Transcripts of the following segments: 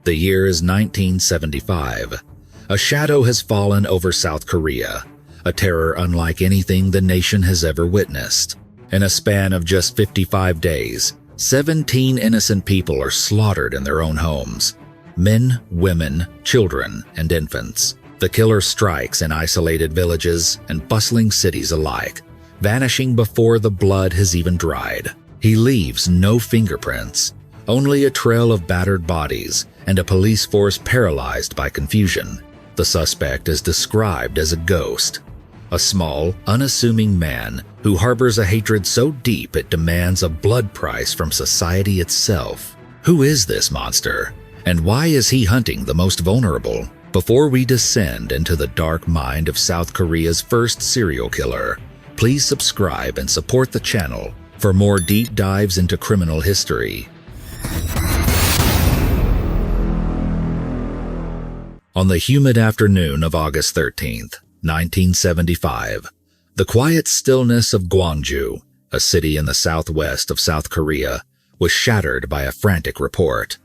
The year is 1975. A shadow has fallen over South Korea, a terror unlike anything the nation has ever witnessed. In a span of just 55 days, 17 innocent people are slaughtered in their own homes. Men, women, children, and infants. The killer strikes in isolated villages and bustling cities alike, vanishing before the blood has even dried. He leaves no fingerprints, only a trail of battered bodies and a police force paralyzed by confusion. The suspect is described as a ghost, a small, unassuming man who harbors a hatred so deep it demands a blood price from society itself. Who is this monster, and why is he hunting the most vulnerable? Before we descend into the dark mind of South Korea's first serial killer, please subscribe and support the channel for more deep dives into criminal history. On the humid afternoon of August 13th, 1975, the quiet stillness of Gwangju, a city in the southwest of South Korea, was shattered by a frantic report.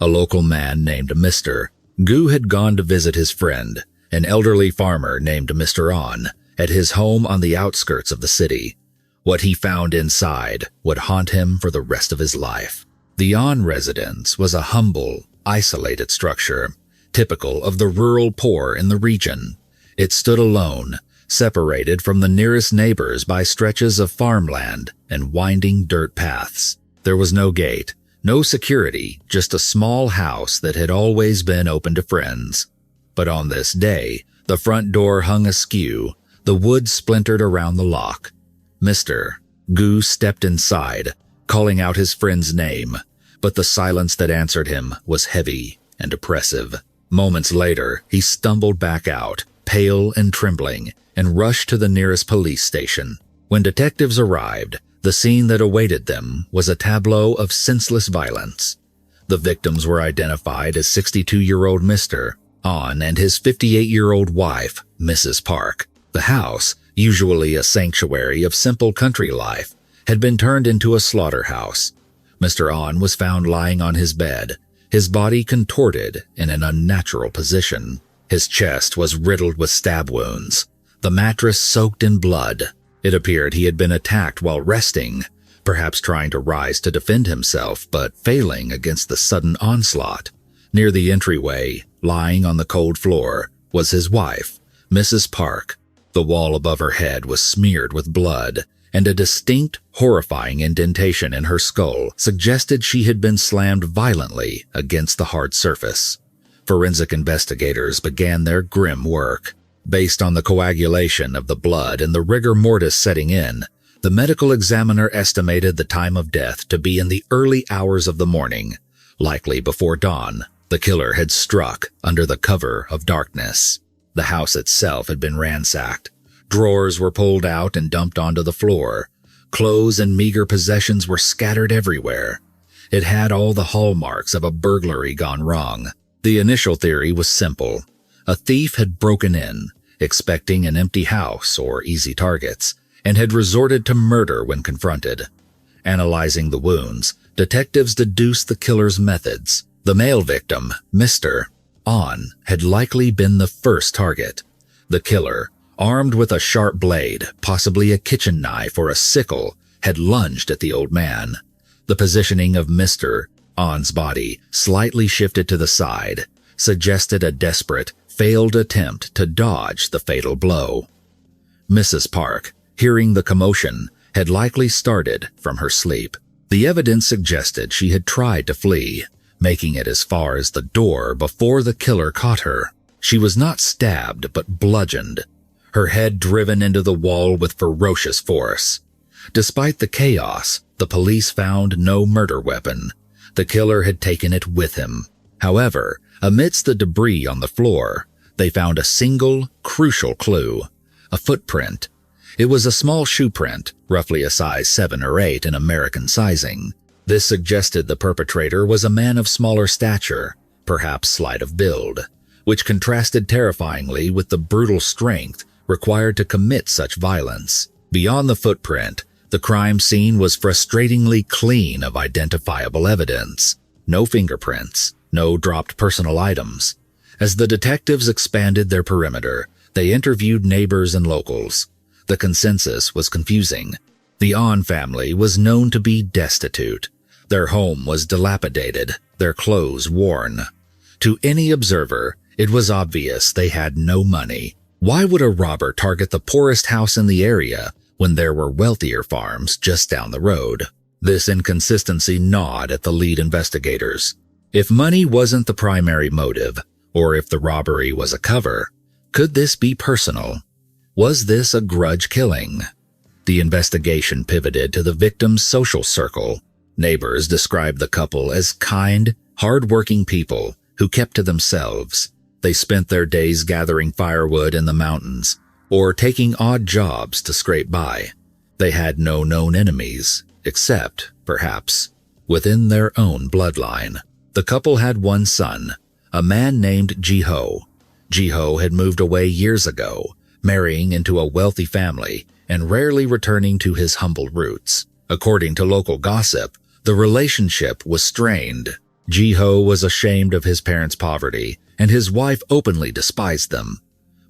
A local man named Mr. Gu had gone to visit his friend, an elderly farmer named Mr. On, at his home on the outskirts of the city. What he found inside would haunt him for the rest of his life. The On residence was a humble, isolated structure, typical of the rural poor in the region. It stood alone, separated from the nearest neighbors by stretches of farmland and winding dirt paths. There was no gate, no security, just a small house that had always been open to friends. But on this day, the front door hung askew, the wood splintered around the lock. Mr. Gu stepped inside, calling out his friend's name, but the silence that answered him was heavy and oppressive. Moments later, he stumbled back out, pale and trembling, and rushed to the nearest police station. When detectives arrived, the scene that awaited them was a tableau of senseless violence. The victims were identified as 62-year-old Mr. On and his 58-year-old wife, Mrs. Park. The house, usually a sanctuary of simple country life, had been turned into a slaughterhouse. Mr. On was found lying on his bed, his body contorted in an unnatural position. His chest was riddled with stab wounds, the mattress soaked in blood. It appeared he had been attacked while resting, perhaps trying to rise to defend himself, but failing against the sudden onslaught. Near the entryway, lying on the cold floor, was his wife, Mrs. Park. The wall above her head was smeared with blood, and a distinct, horrifying indentation in her skull suggested she had been slammed violently against the hard surface. Forensic investigators began their grim work. Based on the coagulation of the blood and the rigor mortis setting in, the medical examiner estimated the time of death to be in the early hours of the morning, likely before dawn. The killer had struck under the cover of darkness. The house itself had been ransacked. Drawers were pulled out and dumped onto the floor. Clothes and meager possessions were scattered everywhere. It had all the hallmarks of a burglary gone wrong. The initial theory was simple. A thief had broken in, expecting an empty house or easy targets, and had resorted to murder when confronted. Analyzing the wounds, detectives deduced the killer's methods. The male victim, Mr. On, had likely been the first target. The killer, armed with a sharp blade, possibly a kitchen knife or a sickle, had lunged at the old man. The positioning of Mr. On's body, slightly shifted to the side, suggested a desperate, failed attempt to dodge the fatal blow. Mrs. Park, hearing the commotion, had likely started from her sleep. The evidence suggested she had tried to flee, making it as far as the door before the killer caught her. She was not stabbed but bludgeoned, her head driven into the wall with ferocious force. Despite the chaos, the police found no murder weapon. The killer had taken it with him. However, amidst the debris on the floor, they found a single, crucial clue: a footprint. It was a small shoe print, roughly a size 7 or 8 in American sizing. This suggested the perpetrator was a man of smaller stature, perhaps slight of build, which contrasted terrifyingly with the brutal strength required to commit such violence. Beyond the footprint, the crime scene was frustratingly clean of identifiable evidence. No fingerprints, no dropped personal items. As the detectives expanded their perimeter, they interviewed neighbors and locals. The consensus was confusing. The An family was known to be destitute. Their home was dilapidated, their clothes worn. To any observer, it was obvious they had no money. Why would a robber target the poorest house in the area when there were wealthier farms just down the road? This inconsistency gnawed at the lead investigators. If money wasn't the primary motive, or if the robbery was a cover, could this be personal? Was this a grudge killing? The investigation pivoted to the victim's social circle. Neighbors described the couple as kind, hard-working people who kept to themselves. They spent their days gathering firewood in the mountains or taking odd jobs to scrape by. They had no known enemies, except, perhaps, within their own bloodline. The couple had one son, a man named Ji-ho. Ji-ho had moved away years ago, marrying into a wealthy family and rarely returning to his humble roots. According to local gossip, the relationship was strained. Ji-ho was ashamed of his parents' poverty, and his wife openly despised them.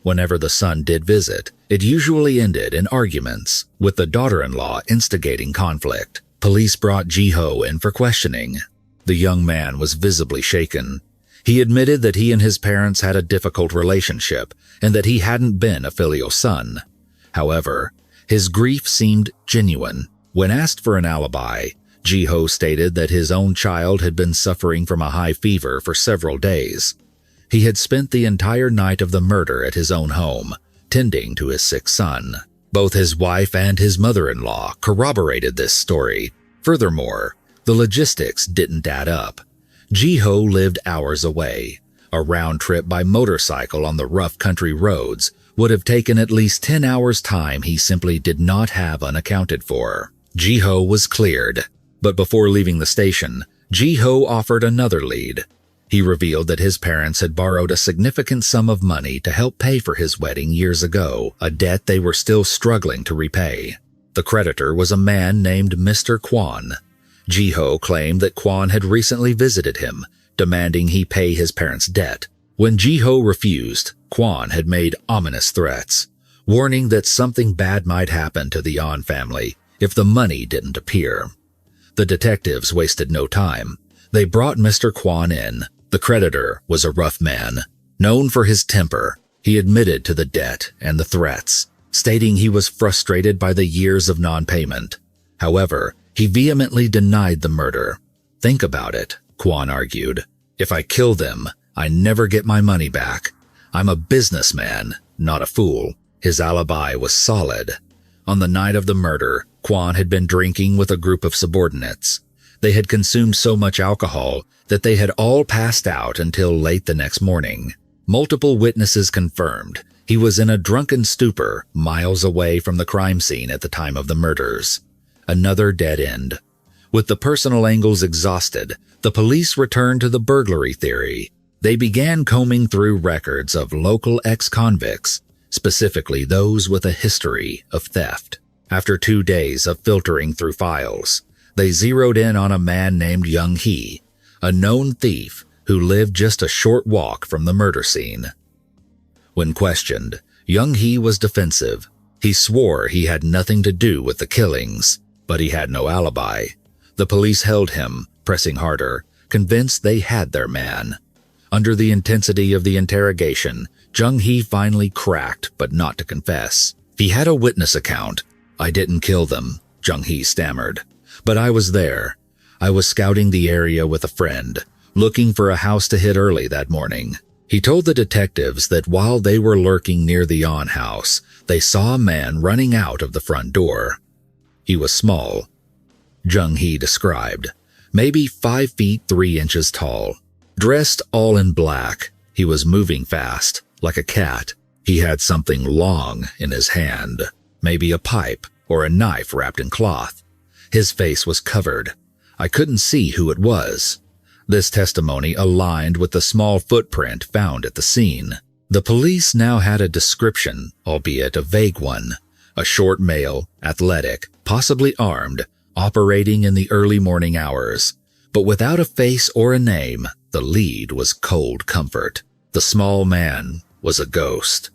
Whenever the son did visit, it usually ended in arguments, with the daughter-in-law instigating conflict. Police brought Ji-ho in for questioning. The young man was visibly shaken. He admitted that he and his parents had a difficult relationship and that he hadn't been a filial son. However, his grief seemed genuine. When asked for an alibi, Ji-ho stated that his own child had been suffering from a high fever for several days. He had spent the entire night of the murder at his own home, tending to his sick son. Both his wife and his mother-in-law corroborated this story. Furthermore, the logistics didn't add up. Ji-ho lived hours away. A round trip by motorcycle on the rough country roads would have taken at least 10 hours' time he simply did not have unaccounted for. Ji-ho was cleared, but before leaving the station, Ji-ho offered another lead. He revealed that his parents had borrowed a significant sum of money to help pay for his wedding years ago, a debt they were still struggling to repay. The creditor was a man named Mr. Kwon. Ji-ho claimed that Kwon had recently visited him, demanding he pay his parents' debt. When Ji-ho refused, Kwon had made ominous threats, warning that something bad might happen to the An family if the money didn't appear. The detectives wasted no time. They brought Mr. Kwon in. The creditor was a rough man. Known for his temper, he admitted to the debt and the threats, stating he was frustrated by the years of non-payment. However, he vehemently denied the murder. "Think about it," Kwon argued. "If I kill them, I never get my money back. I'm a businessman, not a fool." His alibi was solid. On the night of the murder, Kwon had been drinking with a group of subordinates. They had consumed so much alcohol that they had all passed out until late the next morning. Multiple witnesses confirmed he was in a drunken stupor miles away from the crime scene at the time of the murders. Another dead end. With the personal angles exhausted, the police returned to the burglary theory. They began combing through records of local ex-convicts, specifically those with a history of theft. After 2 days of filtering through files, they zeroed in on a man named Young-hee, a known thief who lived just a short walk from the murder scene. When questioned, Young-hee was defensive. He swore he had nothing to do with the killings, but he had no alibi. The police held him, pressing harder, convinced they had their man. Under the intensity of the interrogation, Young-hee finally cracked, but not to confess. He had a witness account. "I didn't kill them," Young-hee stammered. "But I was there. I was scouting the area with a friend, looking for a house to hit early that morning." He told the detectives that while they were lurking near the An house, they saw a man running out of the front door. He was small. Young-hee described, maybe 5 feet 3 inches tall. Dressed all in black, he was moving fast, like a cat. He had something long in his hand, maybe a pipe or a knife wrapped in cloth. His face was covered. I couldn't see who it was. This testimony aligned with the small footprint found at the scene. The police now had a description, albeit a vague one. A short male, athletic, possibly armed, operating in the early morning hours. But without a face or a name, the lead was cold comfort. The small man was a ghost.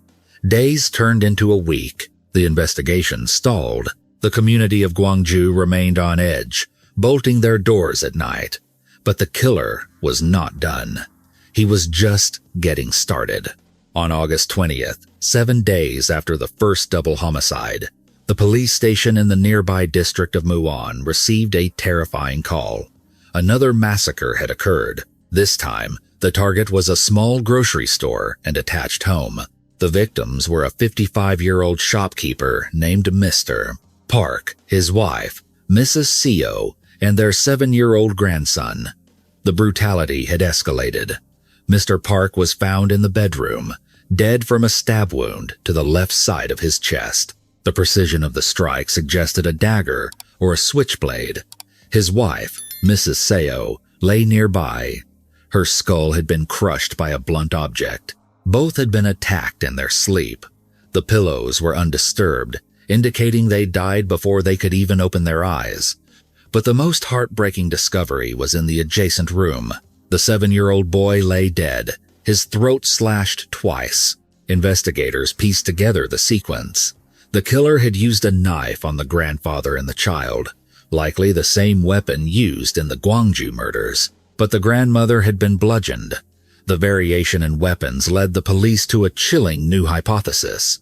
Days turned into a week. The investigation stalled. The community of Gwangju remained on edge, bolting their doors at night. But the killer was not done. He was just getting started. On August 20th, 7 days after the first double homicide, the police station in the nearby district of Muan received a terrifying call. Another massacre had occurred. This time, the target was a small grocery store and attached home. The victims were a 55-year-old shopkeeper named Mr. Park, his wife, Mrs. Seo, and their 7-year-old grandson. The brutality had escalated. Mr. Park was found in the bedroom, dead from a stab wound to the left side of his chest. The precision of the strike suggested a dagger or a switchblade. His wife, Mrs. Seo, lay nearby. Her skull had been crushed by a blunt object. Both had been attacked in their sleep. The pillows were undisturbed, indicating they died before they could even open their eyes. But the most heartbreaking discovery was in the adjacent room. The 7-year-old boy lay dead, his throat slashed twice. Investigators pieced together the sequence. The killer had used a knife on the grandfather and the child, likely the same weapon used in the Gwangju murders. But the grandmother had been bludgeoned. The variation in weapons led the police to a chilling new hypothesis.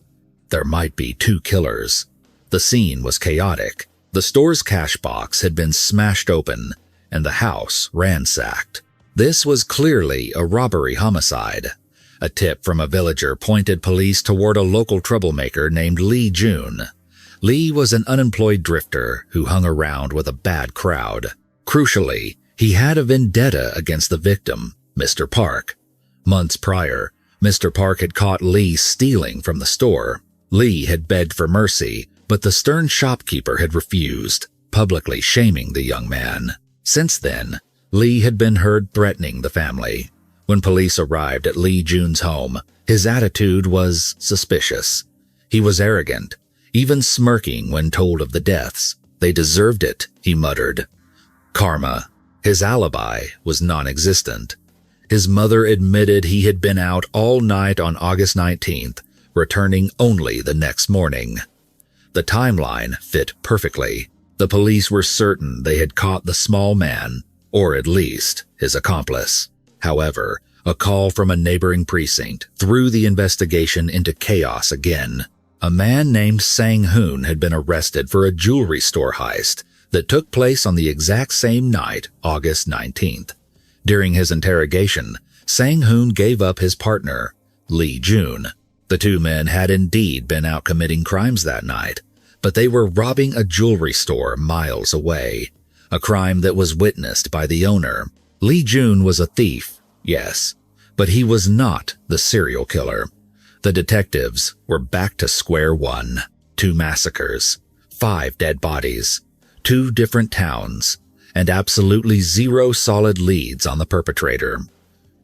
There might be 2 killers. The scene was chaotic. The store's cash box had been smashed open, and the house ransacked. This was clearly a robbery homicide. A tip from a villager pointed police toward a local troublemaker named Lee Jun. Lee was an unemployed drifter who hung around with a bad crowd. Crucially, he had a vendetta against the victim, Mr. Park. Months prior, Mr. Park had caught Lee stealing from the store. Lee had begged for mercy, but the stern shopkeeper had refused, publicly shaming the young man. Since then, Lee had been heard threatening the family. When police arrived at Lee Jun's home, his attitude was suspicious. He was arrogant, even smirking when told of the deaths. They deserved it, he muttered. Karma. His alibi was non-existent. His mother admitted he had been out all night on August 19th, returning only the next morning. The timeline fit perfectly. The police were certain they had caught the small man, or at least his accomplice. However, a call from a neighboring precinct threw the investigation into chaos again. A man named Sang-hoon had been arrested for a jewelry store heist that took place on the exact same night, August 19th. During his interrogation, Sang-hoon gave up his partner, Lee Jun. The 2 men had indeed been out committing crimes that night, but they were robbing a jewelry store miles away, a crime that was witnessed by the owner. Lee Jun was a thief, yes, but he was not the serial killer. The detectives were back to square one. 2 massacres, 5 dead bodies, 2 different towns, and absolutely 0 solid leads on the perpetrator.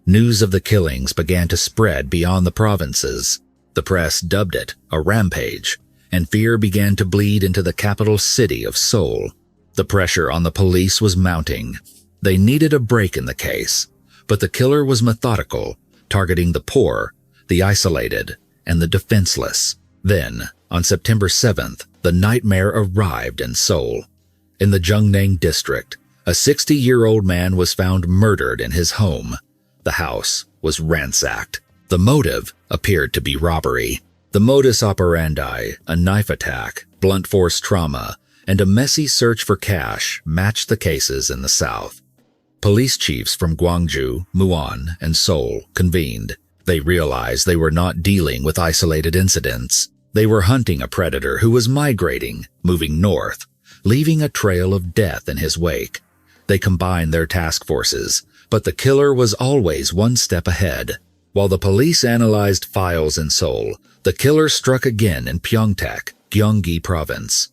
News of the killings began to spread beyond the provinces. The press dubbed it a rampage, and fear began to bleed into the capital city of Seoul. The pressure on the police was mounting. They needed a break in the case, but the killer was methodical, targeting the poor, the isolated, and the defenseless. Then, on September 7th, the nightmare arrived in Seoul. In the Jungnang district, a 60-year-old man was found murdered in his home. The house was ransacked. The motive appeared to be robbery. The modus operandi, a knife attack, blunt force trauma, and a messy search for cash matched the cases in the south. Police chiefs from Gwangju, Muan, and Seoul convened. They realized they were not dealing with isolated incidents. They were hunting a predator who was migrating, moving north, leaving a trail of death in his wake. They combined their task forces, but the killer was always one step ahead. While the police analyzed files in Seoul, the killer struck again in Pyeongtaek, Gyeonggi Province.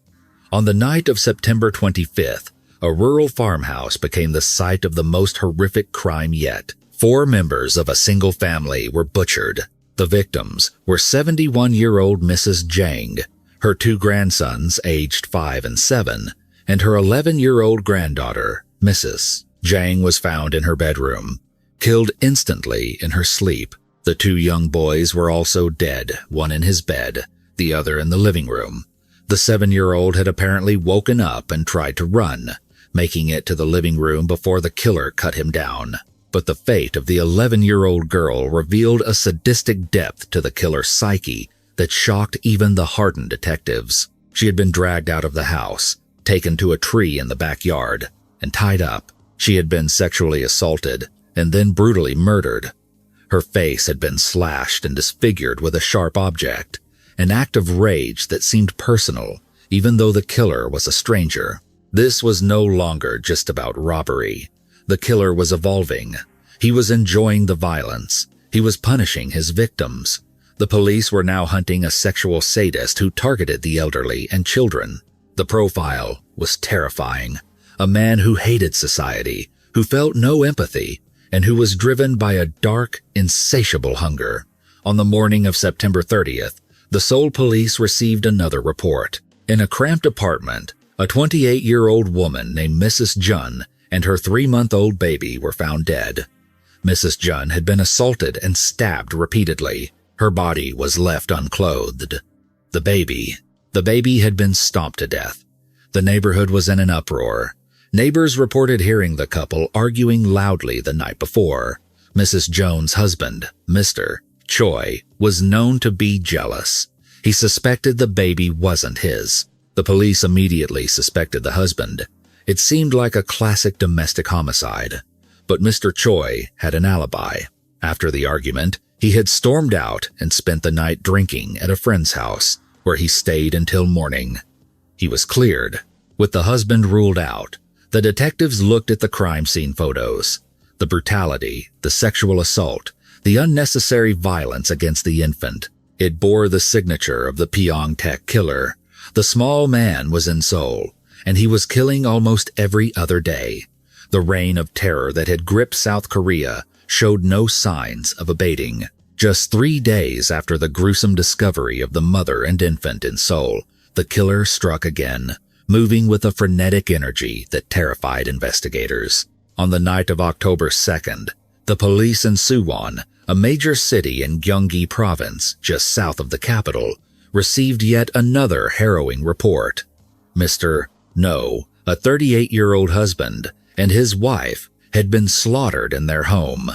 On the night of September 25th, a rural farmhouse became the site of the most horrific crime yet. 4 members of a single family were butchered. The victims were 71-year-old Mrs. Jang, her 2 grandsons aged 5 and 7, and her 11-year-old granddaughter, Mrs. Zhang was found in her bedroom, killed instantly in her sleep. The two young boys were also dead, one in his bed, the other in the living room. The 7-year-old had apparently woken up and tried to run, making it to the living room before the killer cut him down. But the fate of the 11-year-old girl revealed a sadistic depth to the killer's psyche that shocked even the hardened detectives. She had been dragged out of the house, taken to a tree in the backyard, and tied up. She had been sexually assaulted and then brutally murdered. Her face had been slashed and disfigured with a sharp object, an act of rage that seemed personal, even though the killer was a stranger. This was no longer just about robbery. The killer was evolving. He was enjoying the violence. He was punishing his victims. The police were now hunting a sexual sadist who targeted the elderly and children. The profile was terrifying. A man who hated society, who felt no empathy, and who was driven by a dark, insatiable hunger. On the morning of September 30th, the Seoul police received another report. In a cramped apartment, a 28-year-old woman named Mrs. Jun and her 3-month-old baby were found dead. Mrs. Jun had been assaulted and stabbed repeatedly. Her body was left unclothed. The baby had been stomped to death. The neighborhood was in an uproar. Neighbors reported hearing the couple arguing loudly the night before. Mrs. Jones' husband, Mr. Choi, was known to be jealous. He suspected the baby wasn't his. The police immediately suspected the husband. It seemed like a classic domestic homicide. But Mr. Choi had an alibi. After the argument, he had stormed out and spent the night drinking at a friend's house, where he stayed until morning. He was cleared. With the husband ruled out, the detectives looked at the crime scene photos. The brutality, the sexual assault, the unnecessary violence against the infant. It bore the signature of the Pyeongtaek killer. The small man was in Seoul, and he was killing almost every other day. The reign of terror that had gripped South Korea showed no signs of abating. Just 3 days after the gruesome discovery of the mother and infant in Seoul, the killer struck again, moving with a frenetic energy that terrified investigators. On the night of October 2nd, the police in Suwon, a major city in Gyeonggi Province just south of the capital, received yet another harrowing report. Mr. No, a 38-year-old husband, and his wife had been slaughtered in their home.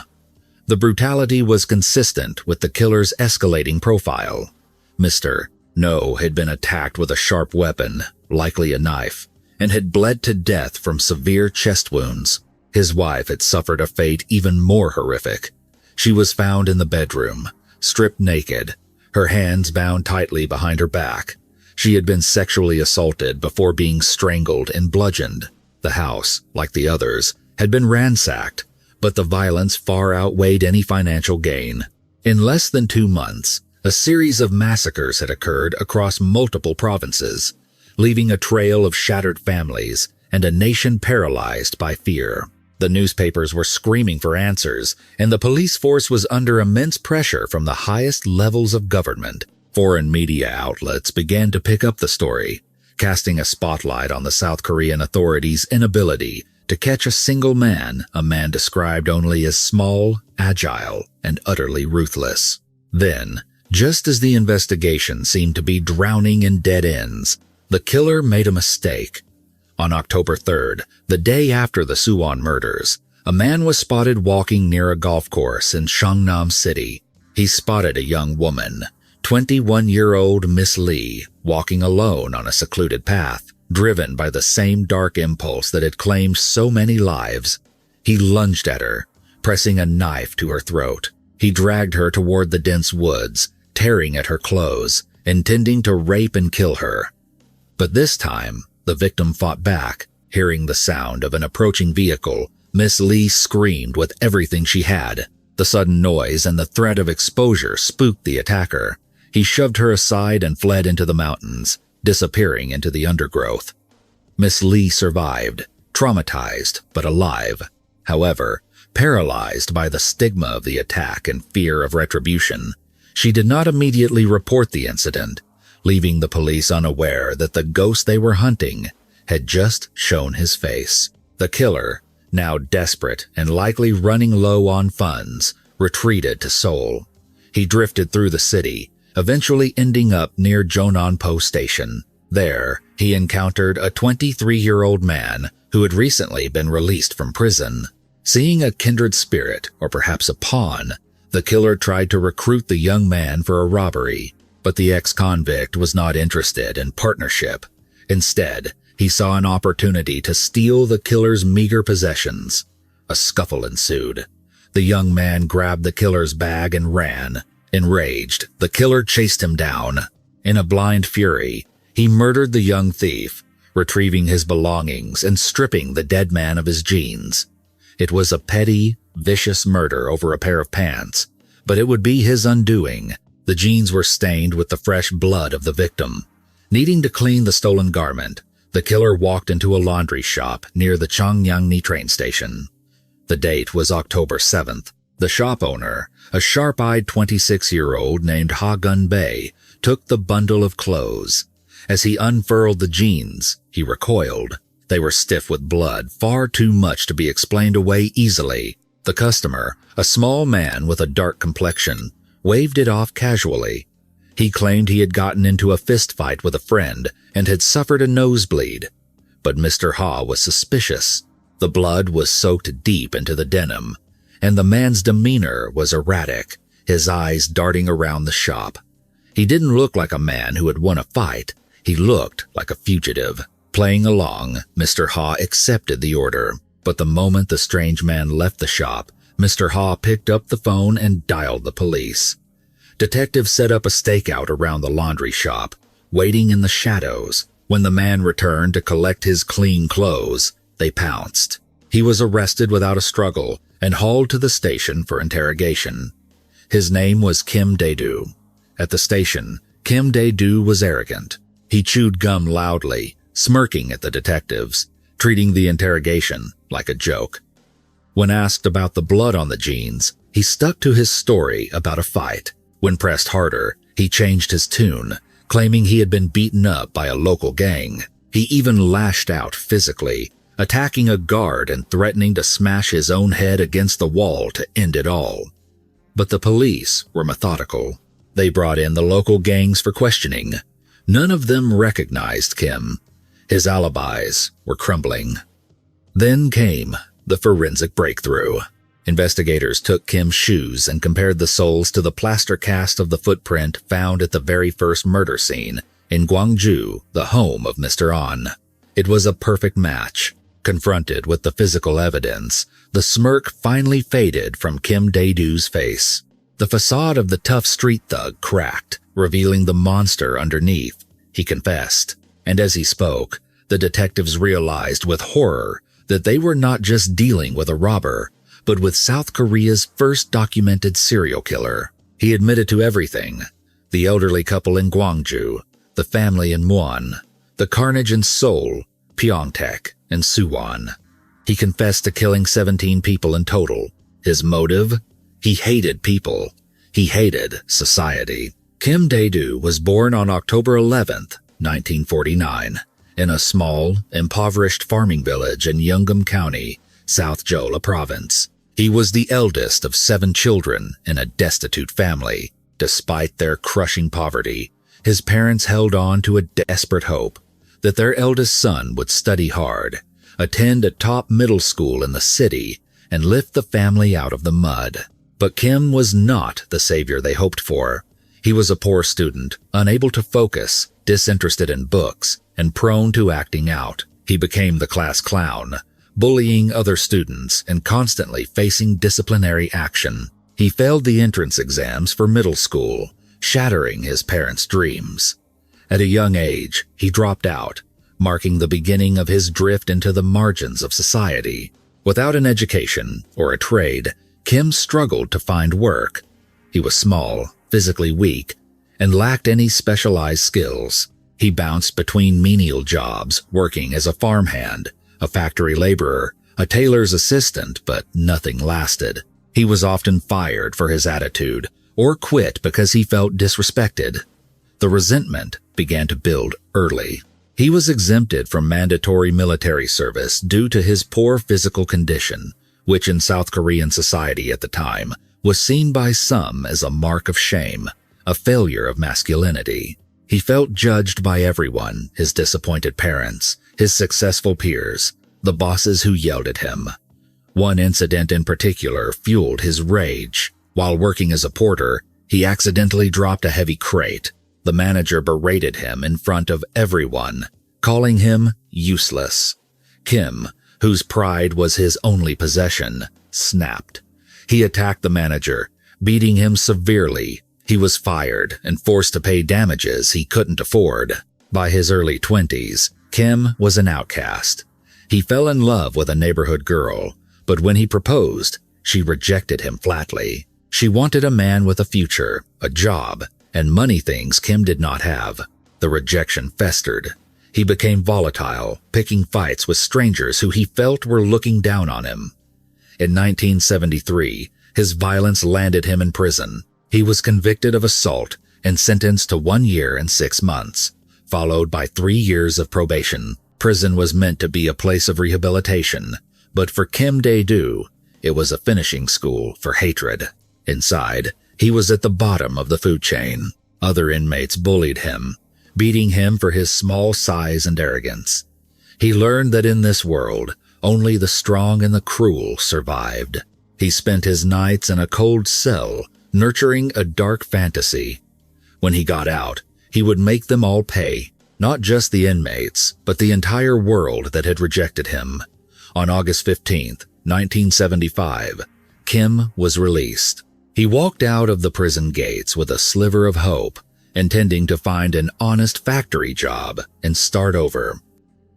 The brutality was consistent with the killer's escalating profile. Mr. No had been attacked with a sharp weapon, likely a knife, and had bled to death from severe chest wounds. His wife had suffered a fate even more horrific. She was found in the bedroom, stripped naked, her hands bound tightly behind her back. She had been sexually assaulted before being strangled and bludgeoned. The house, like the others, had been ransacked, but the violence far outweighed any financial gain. In less than 2 months, a series of massacres had occurred across multiple provinces, leaving a trail of shattered families and a nation paralyzed by fear. The newspapers were screaming for answers, and the police force was under immense pressure from the highest levels of government. Foreign media outlets began to pick up the story, casting a spotlight on the South Korean authorities' inability to catch a single man, a man described only as small, agile, and utterly ruthless. Then, just as the investigation seemed to be drowning in dead ends, the killer made a mistake. On October 3rd, the day after the Suwon murders, a man was spotted walking near a golf course in Seongnam City. He spotted a young woman, 21-year-old Miss Lee, walking alone on a secluded path, driven by the same dark impulse that had claimed so many lives. He lunged at her, pressing a knife to her throat. He dragged her toward the dense woods, tearing at her clothes, intending to rape and kill her. But this time, the victim fought back. Hearing the sound of an approaching vehicle, Miss Lee screamed with everything she had. The sudden noise and the threat of exposure spooked the attacker. He shoved her aside and fled into the mountains, disappearing into the undergrowth. Miss Lee survived, traumatized but alive. However, paralyzed by the stigma of the attack and fear of retribution, she did not immediately report the incident, leaving the police unaware that the ghost they were hunting had just shown his face. The killer, now desperate and likely running low on funds, retreated to Seoul. He drifted through the city, eventually ending up near Jeonnam-po Station. There, he encountered a 23-year-old man who had recently been released from prison. Seeing a kindred spirit, or perhaps a pawn, the killer tried to recruit the young man for a robbery, but the ex-convict was not interested in partnership. Instead, he saw an opportunity to steal the killer's meager possessions. A scuffle ensued. The young man grabbed the killer's bag and ran. Enraged, the killer chased him down. In a blind fury, he murdered the young thief, retrieving his belongings and stripping the dead man of his jeans. It was a petty, vicious murder over a pair of pants, but it would be his undoing. The jeans were stained with the fresh blood of the victim. Needing to clean the stolen garment, the killer walked into a laundry shop near the Changyangni train station. The date was October 7th. The shop owner, a sharp-eyed 26-year-old named Ha Gun-bae, took the bundle of clothes. As he unfurled the jeans, he recoiled. They were stiff with blood, far too much to be explained away easily. The customer, a small man with a dark complexion, waved it off casually. He claimed he had gotten into a fist fight with a friend and had suffered a nosebleed. But Mr. Ha was suspicious. The blood was soaked deep into the denim, and the man's demeanor was erratic, his eyes darting around the shop. He didn't look like a man who had won a fight. He looked like a fugitive. Playing along, Mr. Ha accepted the order, but the moment the strange man left the shop, Mr. Ha picked up the phone and dialed the police. Detectives set up a stakeout around the laundry shop, waiting in the shadows. When the man returned to collect his clean clothes, they pounced. He was arrested without a struggle and hauled to the station for interrogation. His name was Kim Dae-du. At the station, Kim Dae-du was arrogant. He chewed gum loudly, smirking at the detectives, treating the interrogation like a joke. When asked about the blood on the jeans, he stuck to his story about a fight. When pressed harder, he changed his tune, claiming he had been beaten up by a local gang. He even lashed out physically, attacking a guard and threatening to smash his own head against the wall to end it all. But the police were methodical. They brought in the local gangs for questioning. None of them recognized Kim. His alibis were crumbling. Then came the forensic breakthrough. Investigators took Kim's shoes and compared the soles to the plaster cast of the footprint found at the very first murder scene in Gwangju, the home of Mr. An. It was a perfect match. Confronted with the physical evidence, the smirk finally faded from Kim Dae-du's face. The facade of the tough street thug cracked, revealing the monster underneath. He confessed, and as he spoke, the detectives realized with horror that they were not just dealing with a robber, but with South Korea's first documented serial killer. He admitted to everything: the elderly couple in Gwangju, the family in Muan, the carnage in Seoul, Pyeongtaek, and Suwon. He confessed to killing 17 people in total. His motive? He hated people. He hated society. Kim Dae-du was born on October 11th, 1949, in a small, impoverished farming village in Yeonggam County, South Jeolla Province. He was the eldest of 7 children in a destitute family. Despite their crushing poverty, his parents held on to a desperate hope that their eldest son would study hard, attend a top middle school in the city, and lift the family out of the mud. But Kim was not the savior they hoped for. He was a poor student, unable to focus, disinterested in books, and prone to acting out. He became the class clown, bullying other students and constantly facing disciplinary action. He failed the entrance exams for middle school, shattering his parents' dreams. At a young age, he dropped out, marking the beginning of his drift into the margins of society. Without an education or a trade, Kim struggled to find work. He was small, physically weak, and lacked any specialized skills. He bounced between menial jobs, working as a farmhand, a factory laborer, a tailor's assistant, but nothing lasted. He was often fired for his attitude, or quit because he felt disrespected. The resentment began to build early. He was exempted from mandatory military service due to his poor physical condition, which in South Korean society at the time was seen by some as a mark of shame, a failure of masculinity. He felt judged by everyone, his disappointed parents, his successful peers, the bosses who yelled at him. One incident in particular fueled his rage. While working as a porter, he accidentally dropped a heavy crate. The manager berated him in front of everyone, calling him useless. Kim, whose pride was his only possession, snapped. He attacked the manager, beating him severely. He was fired and forced to pay damages he couldn't afford. By his early 20s, Kim was an outcast. He fell in love with a neighborhood girl, but when he proposed, she rejected him flatly. She wanted a man with a future, a job, and money, things Kim did not have. The rejection festered. He became volatile, picking fights with strangers who he felt were looking down on him. In 1973, his violence landed him in prison. He was convicted of assault and sentenced to 1 year and 6 months, followed by 3 years of probation. Prison was meant to be a place of rehabilitation, but for Kim Dae-du, it was a finishing school for hatred. Inside, he was at the bottom of the food chain. Other inmates bullied him, beating him for his small size and arrogance. He learned that in this world, only the strong and the cruel survived. He spent his nights in a cold cell, nurturing a dark fantasy. When he got out, he would make them all pay, not just the inmates, but the entire world that had rejected him. On August 15, 1975, Kim was released. He walked out of the prison gates with a sliver of hope, intending to find an honest factory job and start over.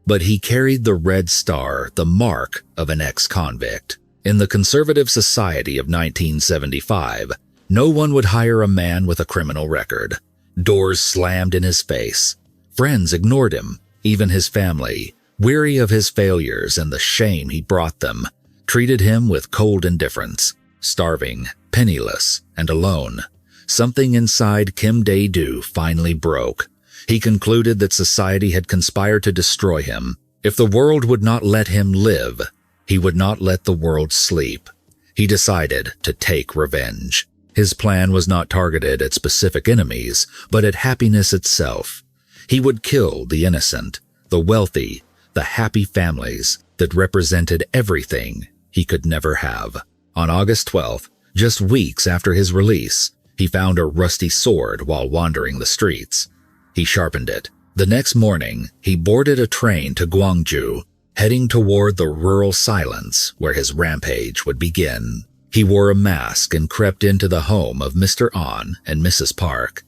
But he carried the red star, the mark of an ex-convict. In the conservative society of 1975, no one would hire a man with a criminal record. Doors slammed in his face. Friends ignored him, even his family, weary of his failures and the shame he brought them, treated him with cold indifference. Starving, penniless, and alone, something inside Kim Dae-du finally broke. He concluded that society had conspired to destroy him. If the world would not let him live, he would not let the world sleep. He decided to take revenge. His plan was not targeted at specific enemies, but at happiness itself. He would kill the innocent, the wealthy, the happy families that represented everything he could never have. On August 12th, just weeks after his release, he found a rusty sword while wandering the streets. He sharpened it. The next morning, he boarded a train to Gwangju, heading toward the rural silence where his rampage would begin. He wore a mask and crept into the home of Mr. An and Mrs. Park.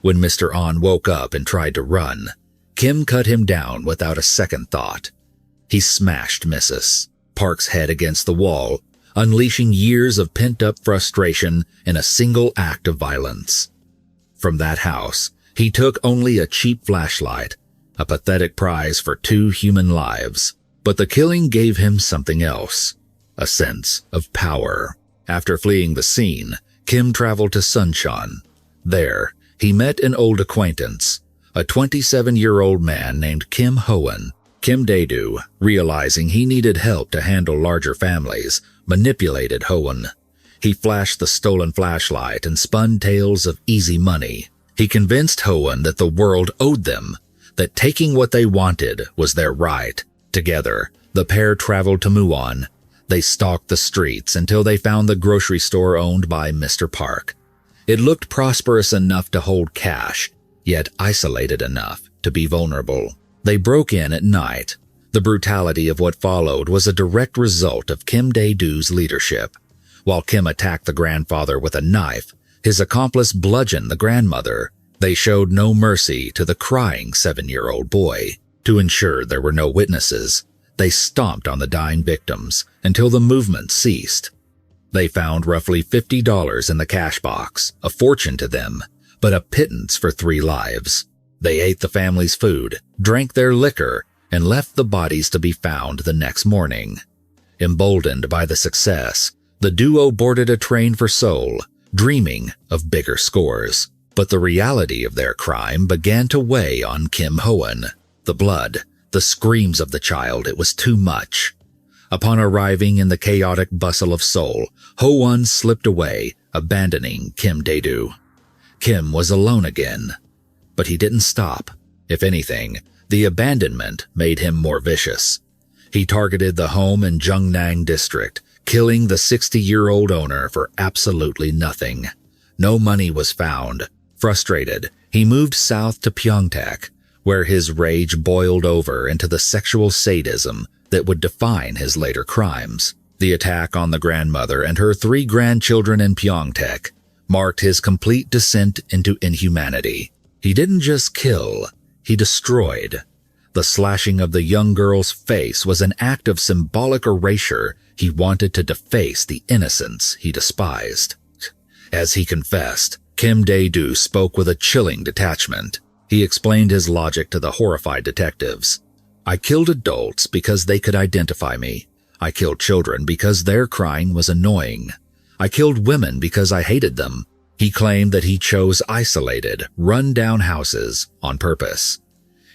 When Mr. An woke up and tried to run, Kim cut him down without a second thought. He smashed Mrs. Park's head against the wall, unleashing years of pent-up frustration in a single act of violence. From that house, he took only a cheap flashlight, a pathetic prize for 2 human lives. But the killing gave him something else, a sense of power. After fleeing the scene, Kim traveled to Suncheon. There, he met an old acquaintance, a 27-year-old man named Kim Hoan. Kim Dae-du, realizing he needed help to handle larger families, manipulated Hoan. He flashed the stolen flashlight and spun tales of easy money. He convinced Hoan that the world owed them, that taking what they wanted was their right. Together, the pair traveled to Muon. They stalked the streets until they found the grocery store owned by Mr. Park. It looked prosperous enough to hold cash, yet isolated enough to be vulnerable. They broke in at night. The brutality of what followed was a direct result of Kim Dae-du's leadership. While Kim attacked the grandfather with a knife, his accomplice bludgeoned the grandmother. They showed no mercy to the crying 7-year-old boy. To ensure there were no witnesses, they stomped on the dying victims until the movement ceased. They found roughly $50 in the cash box, a fortune to them, but a pittance for 3 lives. They ate the family's food, drank their liquor, and left the bodies to be found the next morning. Emboldened by the success, the duo boarded a train for Seoul, dreaming of bigger scores. But the reality of their crime began to weigh on Kim Hoan. The blood, the screams of the child, it was too much. Upon arriving in the chaotic bustle of Seoul, Ho-won slipped away, abandoning Kim Dae-du. Kim was alone again. But he didn't stop. If anything, the abandonment made him more vicious. He targeted the home in Jungnang district, killing the 60-year-old owner for absolutely nothing. No money was found. Frustrated, he moved south to Pyeongtaek, where his rage boiled over into the sexual sadism that would define his later crimes. The attack on the grandmother and her 3 grandchildren in Pyeongtaek marked his complete descent into inhumanity. He didn't just kill, he destroyed. The slashing of the young girl's face was an act of symbolic erasure. He wanted to deface the innocence he despised. As he confessed, Kim Dae-du spoke with a chilling detachment. He explained his logic to the horrified detectives. I killed adults because they could identify me. I killed children because their crying was annoying. I killed women because I hated them. He claimed that he chose isolated, run-down houses on purpose.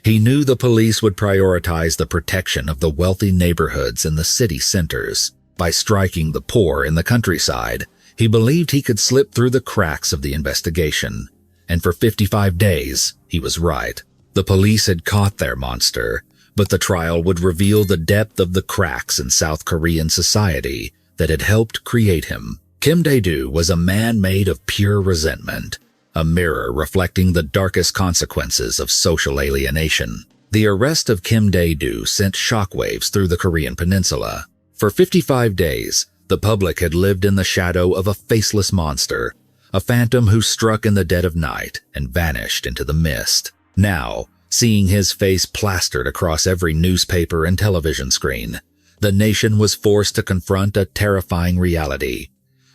He knew the police would prioritize the protection of the wealthy neighborhoods in the city centers. By striking the poor in the countryside, he believed he could slip through the cracks of the investigation. And for 55 days, he was right. The police had caught their monster, but the trial would reveal the depth of the cracks in South Korean society that had helped create him. Kim Dae-du was a man made of pure resentment, a mirror reflecting the darkest consequences of social alienation. The arrest of Kim Dae-du sent shockwaves through the Korean peninsula. For 55 days, the public had lived in the shadow of a faceless monster, a phantom who struck in the dead of night and vanished into the mist. Now, seeing his face plastered across every newspaper and television screen, the nation was forced to confront a terrifying reality.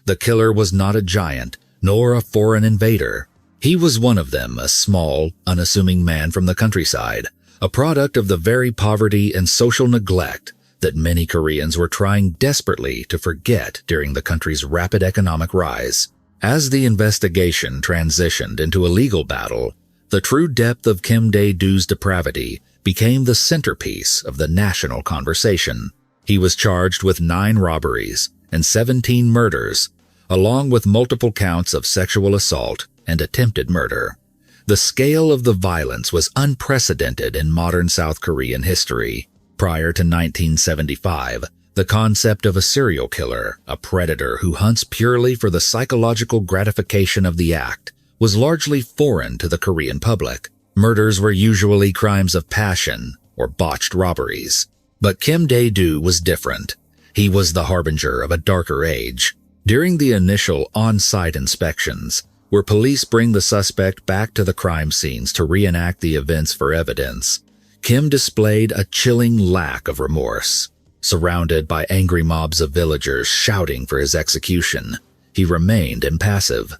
The killer was not a giant, nor a foreign invader. He was one of them, a small, unassuming man from the countryside, a product of the very poverty and social neglect that many Koreans were trying desperately to forget during the country's rapid economic rise. As the investigation transitioned into a legal battle, the true depth of Kim Dae-du's depravity became the centerpiece of the national conversation. He was charged with 9 robberies and 17 murders, along with multiple counts of sexual assault and attempted murder. The scale of the violence was unprecedented in modern South Korean history. Prior to 1975, the concept of a serial killer, a predator who hunts purely for the psychological gratification of the act, was largely foreign to the Korean public. Murders were usually crimes of passion or botched robberies. But Kim Dae-du was different. He was the harbinger of a darker age. During the initial on-site inspections, where police bring the suspect back to the crime scenes to reenact the events for evidence, Kim displayed a chilling lack of remorse. Surrounded by angry mobs of villagers shouting for his execution, he remained impassive.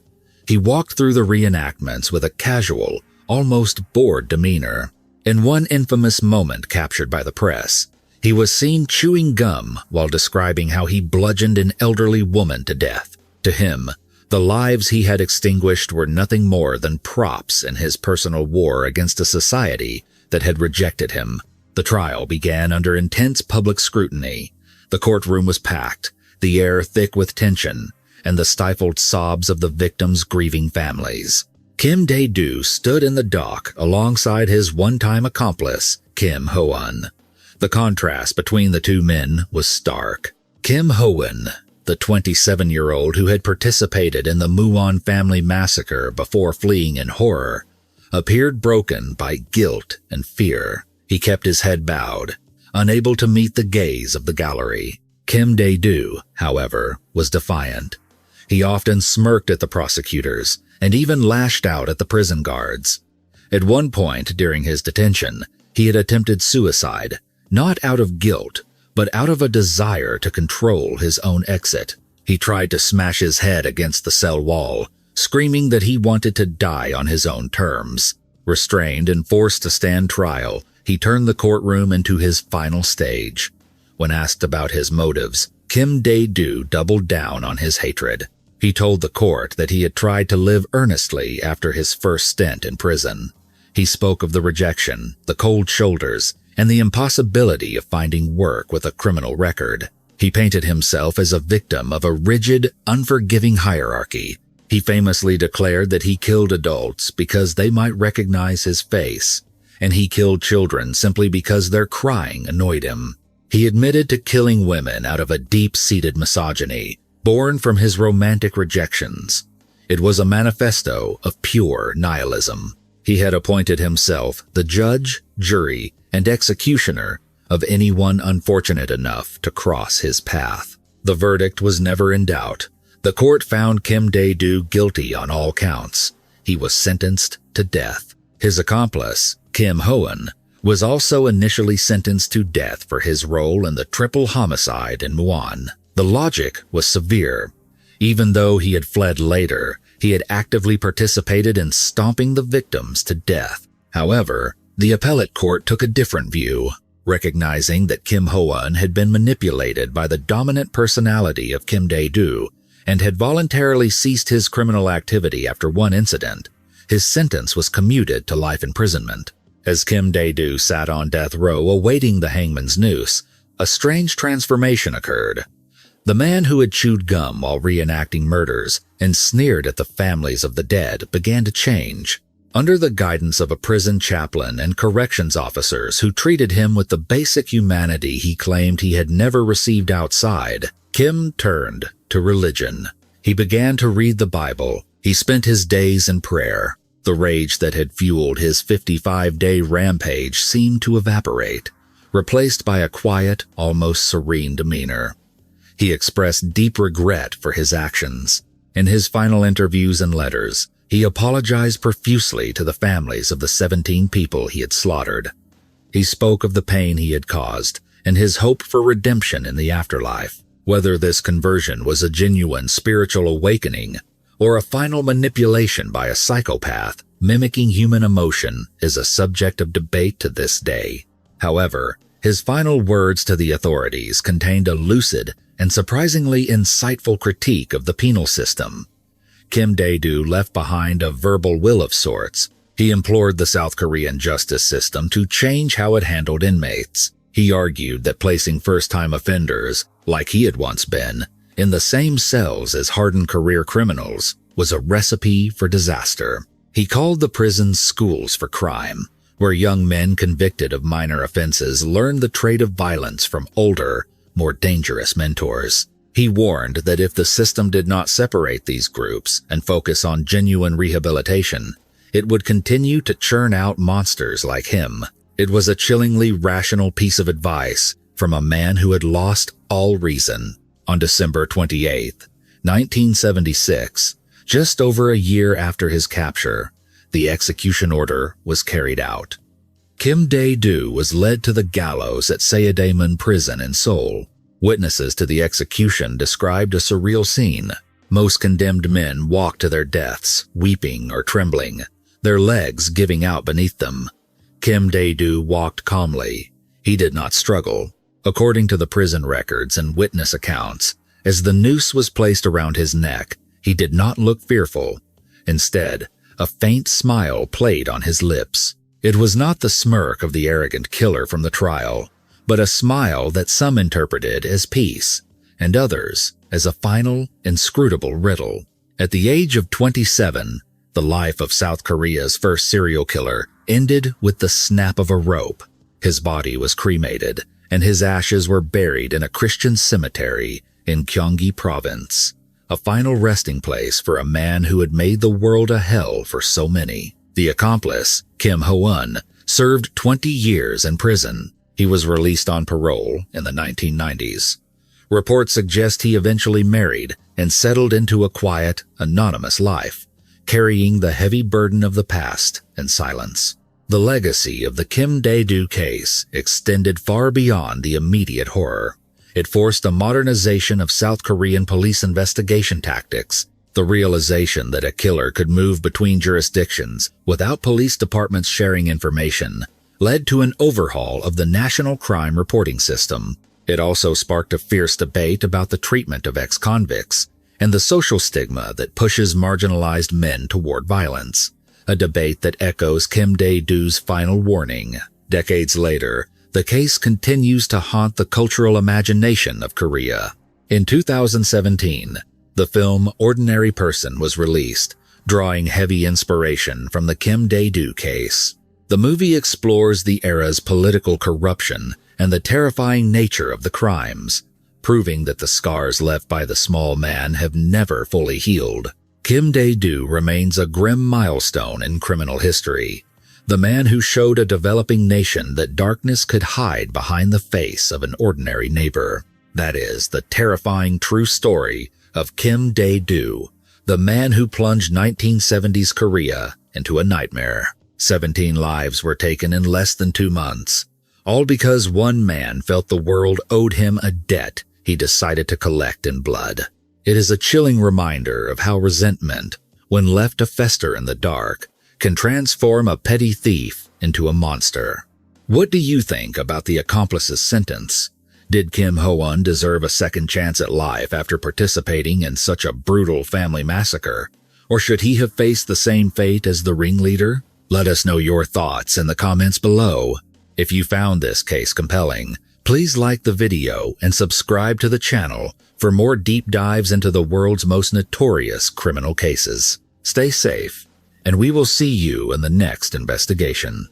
He walked through the reenactments with a casual, almost bored demeanor. In one infamous moment captured by the press, he was seen chewing gum while describing how he bludgeoned an elderly woman to death. To him, the lives he had extinguished were nothing more than props in his personal war against a society that had rejected him. The trial began under intense public scrutiny. The courtroom was packed, the air thick with tension, and the stifled sobs of the victims' grieving families. Kim Dae-du stood in the dock alongside his one-time accomplice, Kim Ho-won. The contrast between the two men was stark. Kim Ho-won, the 27-year-old who had participated in the Muwon family massacre before fleeing in horror, appeared broken by guilt and fear. He kept his head bowed, unable to meet the gaze of the gallery. Kim Dae-du, however, was defiant. He often smirked at the prosecutors and even lashed out at the prison guards. At one point during his detention, he had attempted suicide, not out of guilt, but out of a desire to control his own exit. He tried to smash his head against the cell wall, screaming that he wanted to die on his own terms. Restrained and forced to stand trial, he turned the courtroom into his final stage. When asked about his motives, Kim Dae-du doubled down on his hatred. He told the court that he had tried to live earnestly after his first stint in prison. He spoke of the rejection, the cold shoulders, and the impossibility of finding work with a criminal record. He painted himself as a victim of a rigid, unforgiving hierarchy. He famously declared that he killed adults because they might recognize his face, and he killed children simply because their crying annoyed him. He admitted to killing women out of a deep-seated misogyny, born from his romantic rejections. It was a manifesto of pure nihilism. He had appointed himself the judge, jury, and executioner of anyone unfortunate enough to cross his path. The verdict was never in doubt. The court found Kim Dae-du guilty on all counts. He was sentenced to death. His accomplice, Kim Ho-eun, was also initially sentenced to death for his role in the triple homicide in Muon. The logic was severe. Even though he had fled later, he had actively participated in stomping the victims to death. However, the appellate court took a different view, recognizing that Kim Ho-eun had been manipulated by the dominant personality of Kim Dae-du and had voluntarily ceased his criminal activity after one incident. His sentence was commuted to life imprisonment. As Kim Dae-du sat on death row awaiting the hangman's noose, a strange transformation occurred. The man who had chewed gum while reenacting murders and sneered at the families of the dead began to change. Under the guidance of a prison chaplain and corrections officers who treated him with the basic humanity he claimed he had never received outside, Kim turned to religion. He began to read the Bible. He spent his days in prayer. The rage that had fueled his 55-day rampage seemed to evaporate, replaced by a quiet, almost serene demeanor. He expressed deep regret for his actions. In his final interviews and letters, he apologized profusely to the families of the 17 people he had slaughtered. He spoke of the pain he had caused and his hope for redemption in the afterlife. Whether this conversion was a genuine spiritual awakening or a final manipulation by a psychopath mimicking human emotion is a subject of debate to this day. However, his final words to the authorities contained a lucid and surprisingly insightful critique of the penal system. Kim Dae-du left behind a verbal will of sorts. He implored the South Korean justice system to change how it handled inmates. He argued that placing first-time offenders, like he had once been, in the same cells as hardened career criminals was a recipe for disaster. He called the prisons schools for crime, where young men convicted of minor offenses learned the trait of violence from older, more dangerous mentors. He warned that if the system did not separate these groups and focus on genuine rehabilitation, it would continue to churn out monsters like him. It was a chillingly rational piece of advice from a man who had lost all reason. On December 28, 1976, just over a year after his capture, the execution order was carried out. Kim Dae-du was led to the gallows at Saedaemun Prison in Seoul. Witnesses to the execution described a surreal scene. Most condemned men walked to their deaths, weeping or trembling, their legs giving out beneath them. Kim Dae-du walked calmly. He did not struggle. According to the prison records and witness accounts, as the noose was placed around his neck, he did not look fearful. Instead, a faint smile played on his lips. It was not the smirk of the arrogant killer from the trial, but a smile that some interpreted as peace, and others as a final, inscrutable riddle. At the age of 27, the life of South Korea's first serial killer ended with the snap of a rope. His body was cremated, and his ashes were buried in a Christian cemetery in Gyeonggi Province, a final resting place for a man who had made the world a hell for so many. The accomplice, Kim Ho-eun, served 20 years in prison. He was released on parole in the 1990s. Reports suggest he eventually married and settled into a quiet, anonymous life, carrying the heavy burden of the past in silence. The legacy of the Kim Dae-du case extended far beyond the immediate horror. It forced a modernization of South Korean police investigation tactics, the realization that a killer could move between jurisdictions without police departments sharing information led to an overhaul of the national crime reporting system. It also sparked a fierce debate about the treatment of ex-convicts and the social stigma that pushes marginalized men toward violence. a debate that echoes Kim Dae-du's final warning. Decades later, the case continues to haunt the cultural imagination of Korea. In 2017, the film Ordinary Person was released, drawing heavy inspiration from the Kim Dae-du case. The movie explores the era's political corruption and the terrifying nature of the crimes, proving that the scars left by the small man have never fully healed. Kim Dae-du remains a grim milestone in criminal history, the man who showed a developing nation that darkness could hide behind the face of an ordinary neighbor. That is the terrifying true story of Kim Dae-du, the man who plunged 1970s Korea into a nightmare. 17 lives were taken in less than 2 months, all because one man felt the world owed him a debt he decided to collect in blood. It is a chilling reminder of how resentment, when left to fester in the dark, can transform a petty thief into a monster. What do you think about the accomplice's sentence? Did Kim Ho-won deserve a second chance at life after participating in such a brutal family massacre? Or should he have faced the same fate as the ringleader? Let us know your thoughts in the comments below. If you found this case compelling, please like the video and subscribe to the channel for more deep dives into the world's most notorious criminal cases. Stay safe, and we will see you in the next investigation.